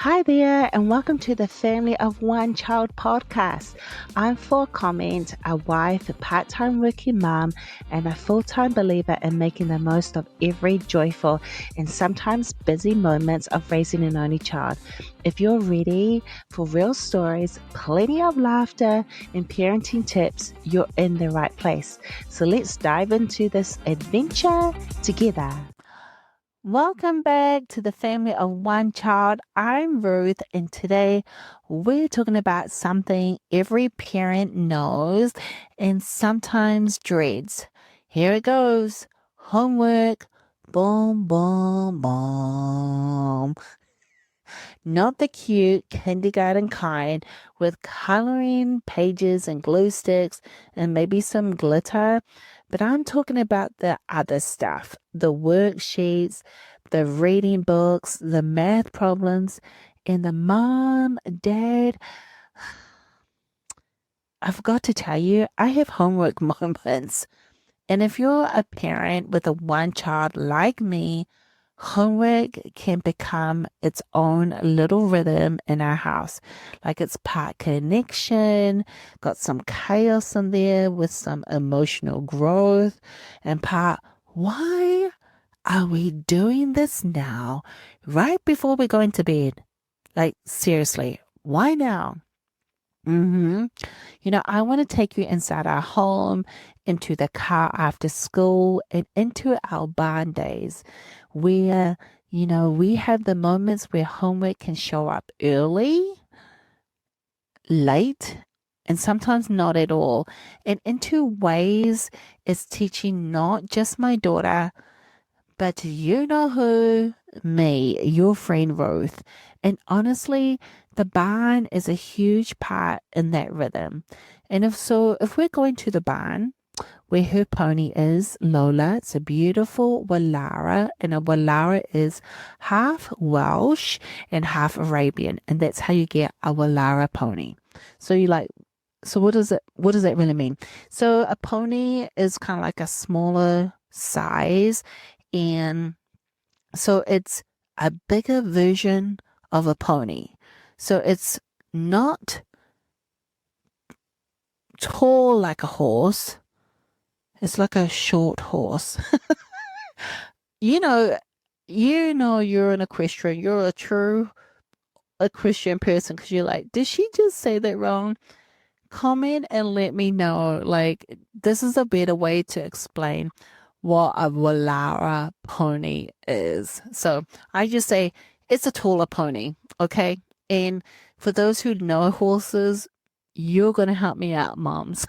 Hi there, and welcome to the Family of One Child podcast. I'm for comment, a wife, a part-time working mom, and a full-time believer in making the most of every joyful and sometimes busy moments of raising an only child. If you're ready for real stories, plenty of laughter, and parenting tips, you're in the right place. So let's dive into this adventure together. Welcome back to the Family of One Child. I'm Ruth, and today we're talking about something every parent knows and sometimes dreads. Here it goes. Homework. Boom, boom, boom. Not the cute kindergarten kind with coloring pages and glue sticks and maybe some glitter. But I'm talking about the other stuff, the worksheets, the reading books, the math problems, and the mom, dad. I've got to tell you, I have homework moments. And if you're a parent with a one child like me, homework can become its own little rhythm in our house. Like it's part connection, got some chaos in there with some emotional growth, and part why are we doing this now, right before we're going to bed? Like, seriously, why now? I want to take you inside our home, into the car after school, and into our barn days where, we have the moments where homework can show up early, late, and sometimes not at all. And into ways it's teaching not just my daughter, but you know who? Me, your friend Ruth. And honestly, the barn is a huge part in that rhythm. And if we're going to the barn, where her pony is, Lola, it's a beautiful Wallara, and a Wallara is half Welsh and half Arabian, and that's how you get a Wallara pony. So what does that really mean? So a pony is kind of like a smaller size, and so it's a bigger version of a pony. So it's not tall like a horse. It's like a short horse. you know, you're an equestrian. You're a true equestrian person because you're like, did she just say that wrong? Comment and let me know. Like, this is a better way to explain what a Wallara pony is. So I just say it's a taller pony, okay? And for those who know horses, you're going to help me out, moms.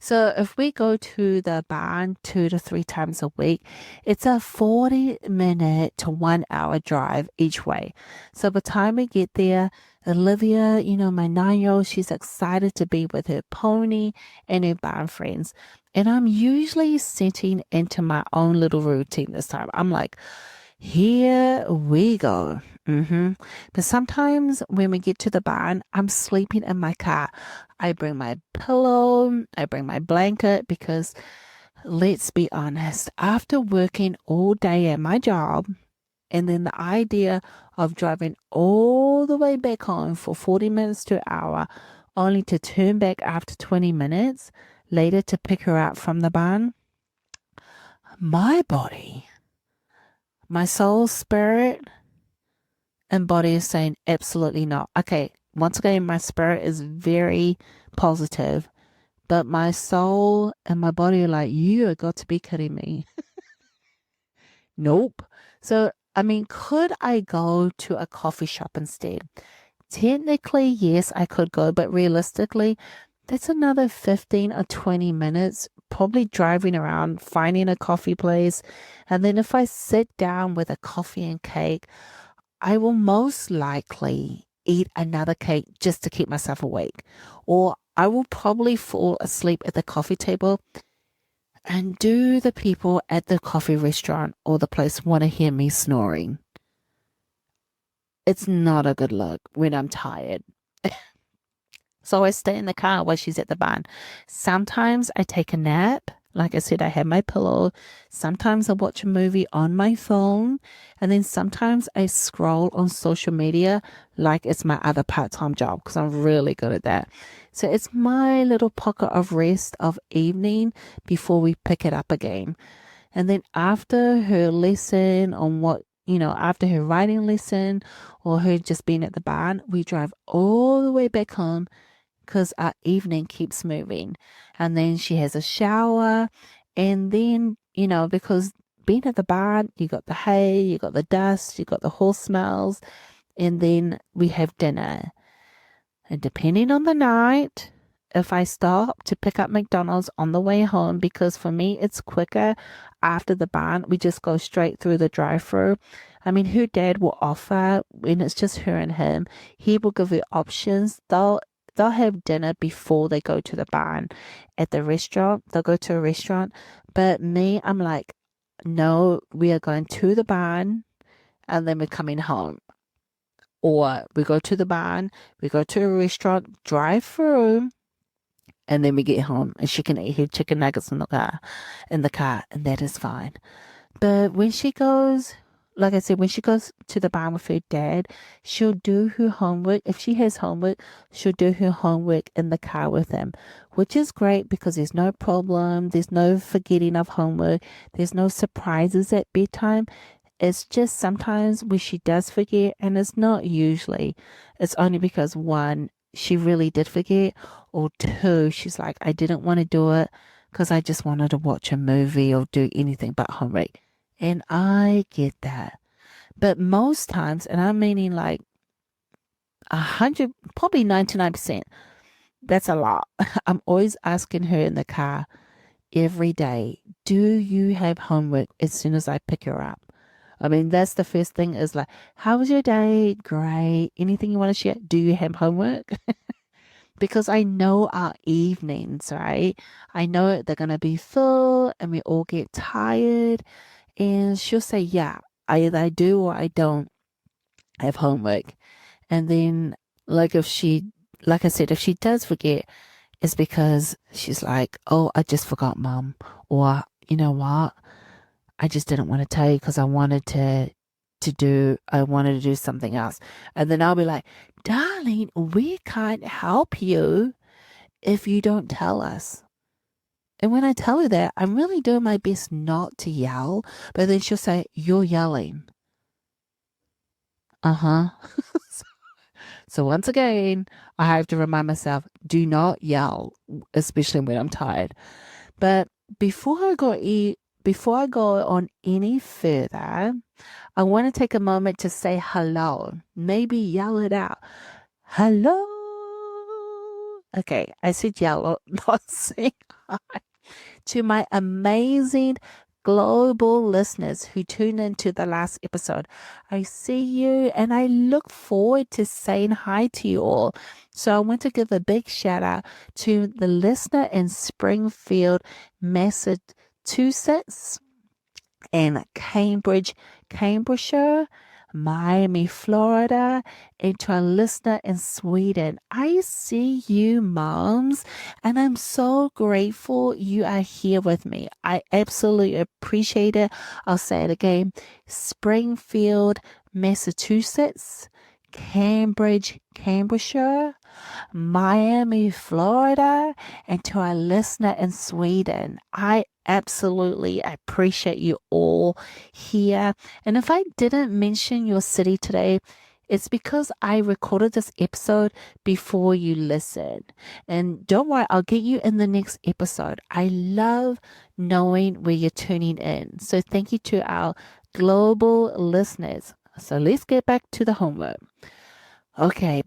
So if we go to the barn 2 to 3 times a week, it's a 40-minute to 1 hour drive each way. So by the time we get there, Olivia, my 9-year-old, she's excited to be with her pony and her barn friends. And I'm usually setting into my own little routine this time. I'm like, here we go. But sometimes when we get to the barn, I'm sleeping in my car. I bring my pillow, I bring my blanket because let's be honest, after working all day at my job, and then the idea of driving all the way back home for 40 minutes to an hour, only to turn back after 20 minutes later to pick her up from the barn, my body, my soul, spirit, and body is saying absolutely not. Okay, once again, my spirit is very positive, but my soul and my body are like, you have got to be kidding me. Nope. So, could I go to a coffee shop instead? Technically, yes, I could go, but realistically, that's another 15 or 20 minutes, probably driving around, finding a coffee place. And then if I sit down with a coffee and cake, I will most likely eat another cake just to keep myself awake. Or I will probably fall asleep at the coffee table. And do the people at the coffee restaurant or the place want to hear me snoring? It's not a good look when I'm tired. So I stay in the car while she's at the barn. Sometimes I take a nap. Like I said, I have my pillow. Sometimes I watch a movie on my phone, and then sometimes I scroll on social media like it's my other part-time job because I'm really good at that. So it's my little pocket of rest of evening before we pick it up again. And then after her lesson on after her writing lesson or her just being at the barn, we drive all the way back home because our evening keeps moving. And then she has a shower. And then, because being at the barn, you got the hay, you got the dust, you got the horse smells. And then we have dinner. And depending on the night, if I stop to pick up McDonald's on the way home, because for me it's quicker after the barn, we just go straight through the drive-through. I mean, her dad will offer when it's just her and him. He will give you options. They'll have dinner before they go to the barn at the restaurant. They'll go to a restaurant. But me, I'm like, no, we are going to the barn and then we're coming home. Or we go to the barn, we go to a restaurant, drive through, and then we get home and she can eat her chicken nuggets in the car, and that is fine. But when she goes, like I said, when she goes to the barn with her dad, she'll do her homework. If she has homework, she'll do her homework in the car with him, which is great because there's no problem. There's no forgetting of homework. There's no surprises at bedtime. It's just sometimes when she does forget, and it's not usually, it's only because one, she really did forget, or two, she's like, I didn't want to do it because I just wanted to watch a movie or do anything but homework. And I get that. But most times, and I'm meaning like 100, probably 99%, that's a lot. I'm always asking her in the car every day, do you have homework as soon as I pick her up? I mean, that's the first thing is like, how was your day? Great. Anything you want to share? Do you have homework? Because I know our evenings, right? I know they're going to be full and we all get tired. And she'll say, yeah, either I do or I don't have homework. And then, like, like I said, if she does forget, it's because she's like, oh, I just forgot, mom. Or, you know what? I just didn't want to tell you because I wanted to do something else. And then I'll be like, darling, we can't help you if you don't tell us. And when I tell her that, I'm really doing my best not to yell, but then she'll say, you're yelling. Uh-huh. So once again, I have to remind myself, do not yell, especially when I'm tired. But before I go eat, before I go on any further, I want to take a moment to say hello. Maybe yell it out. Hello. Okay, I said yell, not sing. To my amazing global listeners who tuned into the last episode. I see you and I look forward to saying hi to you all. So I want to give a big shout out to the listener in Springfield, Massachusetts and Cambridgeshire, Miami, Florida, and to our listener in Sweden. I see you, moms, and I'm so grateful you are here with me. I absolutely appreciate it. I'll say it again. Springfield, Massachusetts, Cambridgeshire, Miami, Florida, and to our listener in Sweden. I absolutely appreciate you all here. And if I didn't mention your city today, it's because I recorded this episode before you listen. And don't worry, I'll get you in the next episode. I love knowing where you're tuning in. So thank you to our global listeners. So let's get back to the homework. Okay,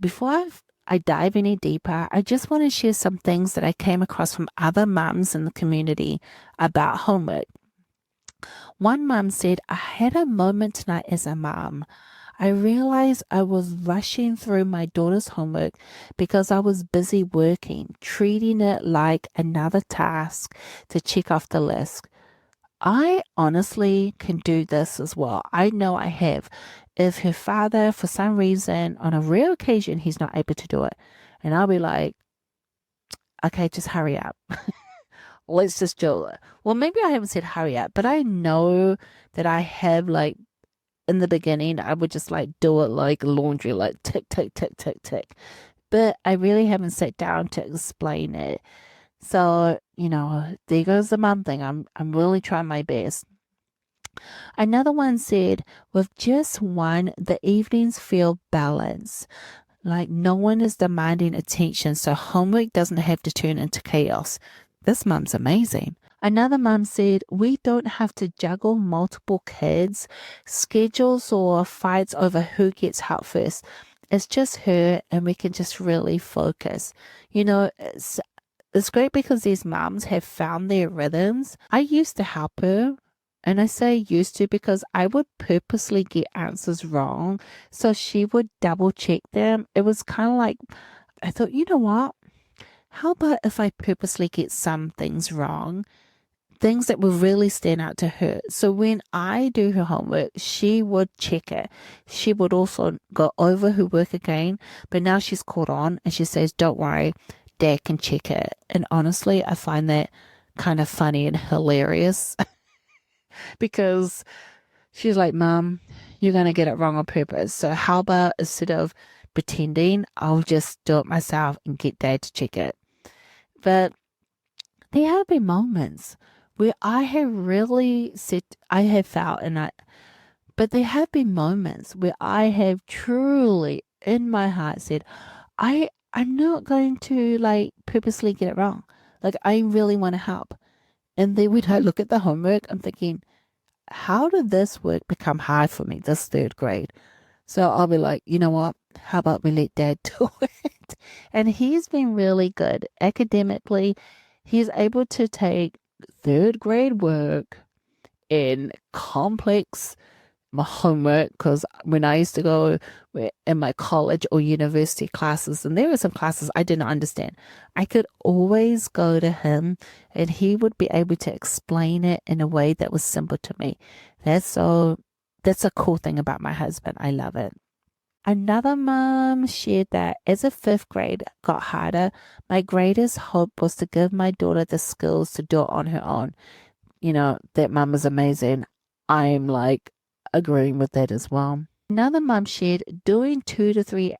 I dive any deeper, I just want to share some things that I came across from other mums in the community about homework. One mum said, I had a moment tonight as a mum. I realized I was rushing through my daughter's homework because I was busy working, treating it like another task to check off the list. I honestly can do this as well. I know I have. If her father, for some reason, on a rare occasion, he's not able to do it, and I'll be like, okay, just hurry up. Let's just do it. Well, maybe I haven't said hurry up, but I know that I have like in the beginning, I would just like do it like laundry, like tick, tick, tick, tick, tick. But I really haven't sat down to explain it. So, there goes the mum thing. I'm really trying my best. Another one said, with just one, the evenings feel balanced. Like no one is demanding attention, so homework doesn't have to turn into chaos. This mum's amazing. Another mum said, we don't have to juggle multiple kids, schedules, or fights over who gets help first. It's just her, and we can just really focus. It's great because these mums have found their rhythms. I used to help her. And I say used to because I would purposely get answers wrong. So she would double check them. It was kind of like, I thought, you know what? How about if I purposely get some things wrong? Things that will really stand out to her. So when I do her homework, she would check it. She would also go over her work again. But now she's caught on and she says, don't worry, Dad can check it. And honestly, I find that kind of funny and hilarious because she's like, Mom, you're going to get it wrong on purpose. So how about instead of pretending, I'll just do it myself and get Dad to check it. But there have been moments where I have really said, I have felt, but there have been moments where I have truly in my heart said, I'm not going to like purposely get it wrong. Like I really want to help. And then when I look at the homework, I'm thinking, how did this work become hard for me, this third grade? So I'll be like, you know what? How about we let Dad do it? And he's been really good academically. He's able to take third grade work in complex my homework because when I used to go in my college or university classes, and there were some classes I didn't understand, I could always go to him and he would be able to explain it in a way that was simple to me. That's a cool thing about my husband. I love it. Another mom shared that as a fifth grade got harder, my greatest hope was to give my daughter the skills to do it on her own. That mum is amazing. I'm like agreeing with that as well. Another mum shared doing 2 to 3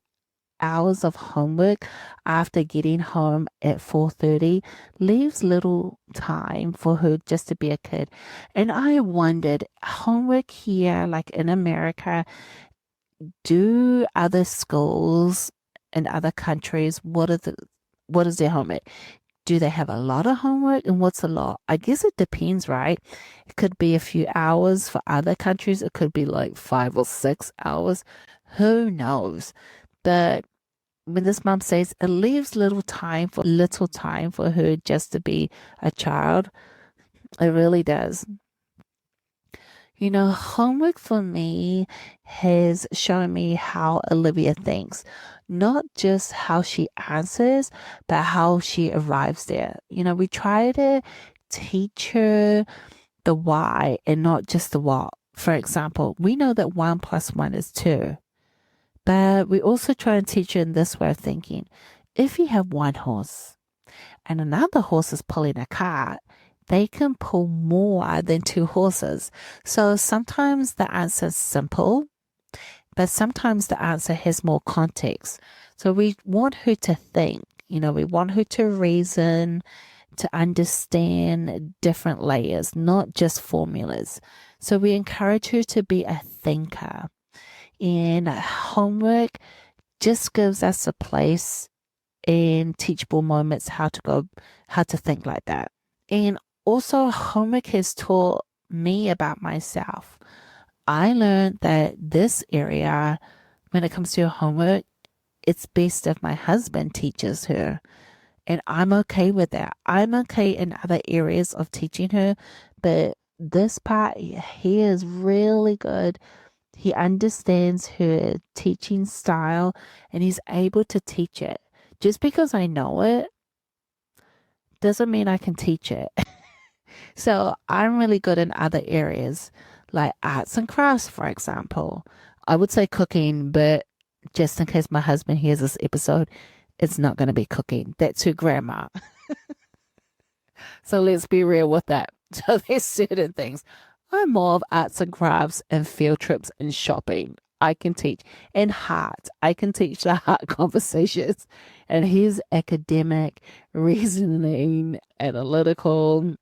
hours of homework after getting home at 4:30 leaves little time for her just to be a kid. And I wondered, homework here, like in America, do other schools in other countries, what is their homework? Do they have a lot of homework and what's a lot? I guess it depends, right? It could be a few hours for other countries. It could be like 5 or 6 hours. Who knows? But when this mom says it leaves little time for her just to be a child, it really does. Homework for me has shown me how Olivia thinks, not just how she answers, but how she arrives there. We try to teach her the why and not just the what. For example, we know that 1 plus 1 is 2, but we also try and teach her in this way of thinking. If you have one horse and another horse is pulling a cart, they can pull more than 2 horses. So sometimes the answer is simple, but sometimes the answer has more context. So we want her to think, we want her to reason, to understand different layers, not just formulas. So we encourage her to be a thinker. And homework just gives us a place in teachable moments how to think like that. And also, homework has taught me about myself. I learned that this area, when it comes to homework, it's best if my husband teaches her. And I'm okay with that. I'm okay in other areas of teaching her, but this part, he is really good. He understands her teaching style and he's able to teach it. Just because I know it doesn't mean I can teach it. So I'm really good in other areas like arts and crafts, for example. I would say cooking, but just in case my husband hears this episode, it's not going to be cooking. That's her grandma. So let's be real with that. So there's certain things. I'm more of arts and crafts and field trips and shopping. I can teach. And heart. I can teach the heart conversations. And his academic, reasoning, analytical,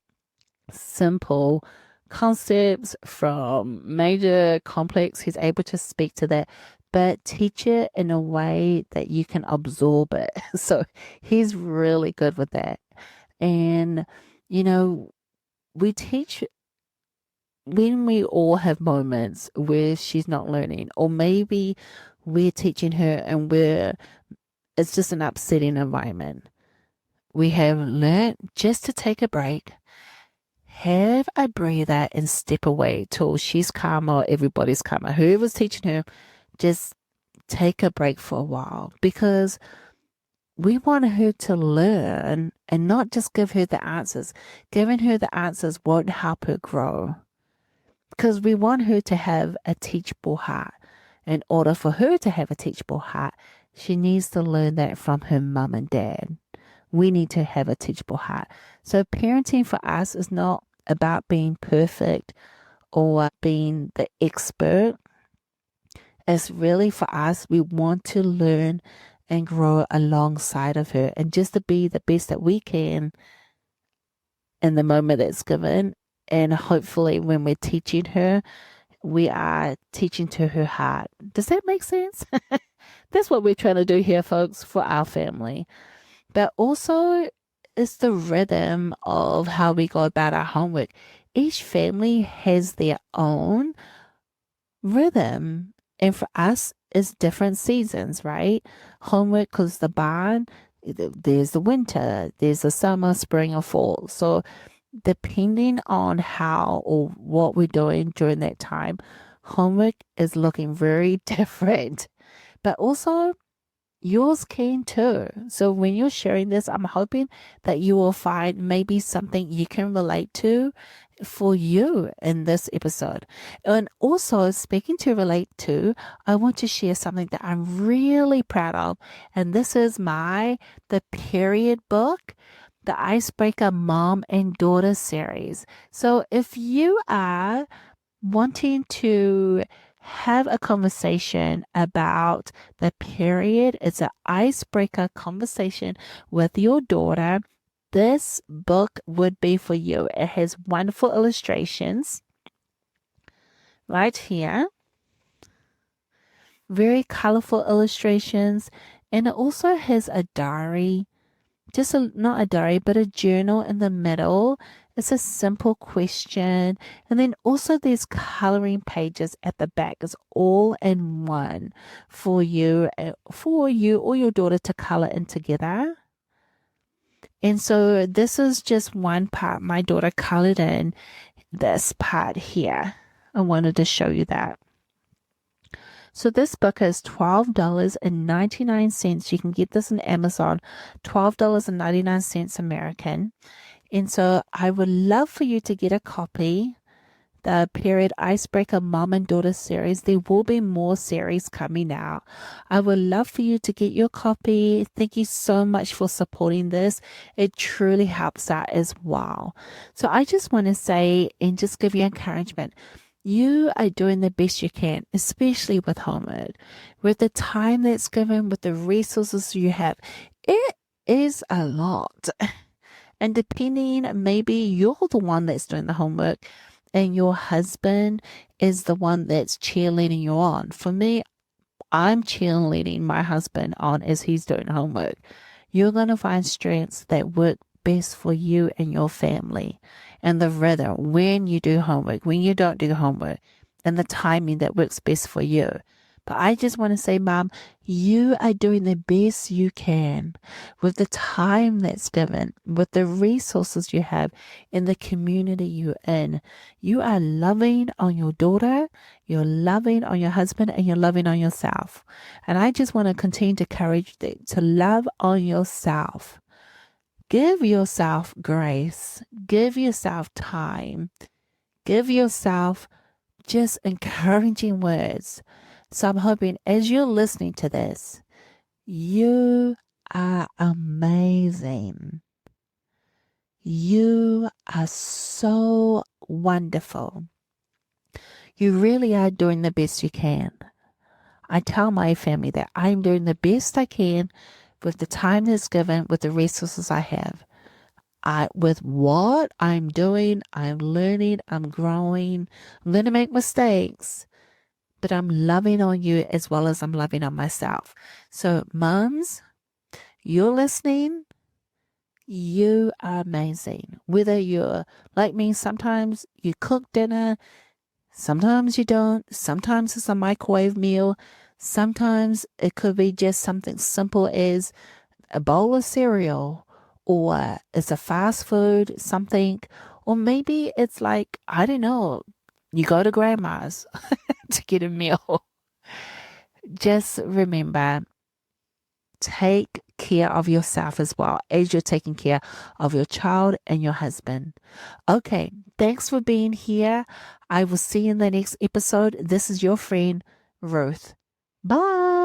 simple concepts from major complex. He's able to speak to that, but teach it in a way that you can absorb it. So he's really good with that. And, you know, we teach when we all have moments where she's not learning, or maybe we're teaching her and it's just an upsetting environment. We have learned just to take a break, have a breather, and step away till she's calmer, everybody's calmer. Whoever's teaching her, just take a break for a while because we want her to learn and not just give her the answers. Giving her the answers won't help her grow because we want her to have a teachable heart. In order for her to have a teachable heart, she needs to learn that from her mum and dad. We need to have a teachable heart. So parenting for us is not about being perfect or being the expert. It's really for us, we want to learn and grow alongside of her and just to be the best that we can in the moment that's given. And hopefully, when we're teaching her, we are teaching to her heart. Does that make sense? That's what we're trying to do here, folks, for our family. But also, it's the rhythm of how we go about our homework. Each family has their own rhythm. And for us, it's different seasons, right? Homework, because the barn, there's the winter, there's the summer, spring, or fall. So, depending on how or what we're doing during that time, homework is looking very different. But also, yours can too. So when you're sharing this, I'm hoping that you will find maybe something you can relate to for you in this episode. And also, speaking to relate to, I want to share something that I'm really proud of. And this is the period book, the Icebreaker Mom and Daughter series. So if you are wanting to have a conversation about the period, it's an icebreaker conversation with your daughter. This book would be for you. It has wonderful illustrations right here, very colorful illustrations, and it also has a diary, not a diary, but a journal in the middle. It's a simple question. And then also there's coloring pages at the back. It's all in one for you or your daughter to color in together. And so this is just one part my daughter colored in this part here. I wanted to show you that. So this book is $12.99. You can get this on Amazon, $12.99 American. And so I would love for you to get a copy. The Period Icebreaker Mom and Daughter series. There will be more series coming out. I would love for you to get your copy. Thank you so much for supporting this. It truly helps out as well. So I just want to say and just give you encouragement. You are doing the best you can, especially with homework, with the time that's given, with the resources you have. It is a lot. And depending, maybe you're the one that's doing the homework and your husband is the one that's cheerleading you on. For me, I'm cheerleading my husband on as he's doing homework. You're going to find strengths that work best for you and your family, and the rhythm when you do homework, when you don't do homework, and the timing that works best for you. But I just want to say, Mom, you are doing the best you can with the time that's given, with the resources you have in the community you're in. You are loving on your daughter, you're loving on your husband, and you're loving on yourself. And I just want to continue to encourage you to love on yourself. Give yourself grace. Give yourself time. Give yourself just encouraging words. So I'm hoping as you're listening to this, you are amazing. You are so wonderful. You really are doing the best you can. I tell my family that I'm doing the best I can with the time that's given, with the resources I have. With what I'm doing, I'm learning, I'm growing. I'm going to make mistakes, but I'm loving on you as well as I'm loving on myself. So, moms, you're listening. You are amazing. Whether you're like me, sometimes you cook dinner, sometimes you don't. Sometimes it's a microwave meal. Sometimes it could be just something simple as a bowl of cereal, or it's a fast food, something, or maybe it's like, I don't know, you go to grandma's to get a meal. Just remember, take care of yourself as well as you're taking care of your child and your husband. Okay, thanks for being here. I will see you in the next episode. This is your friend, Ruth. Bye.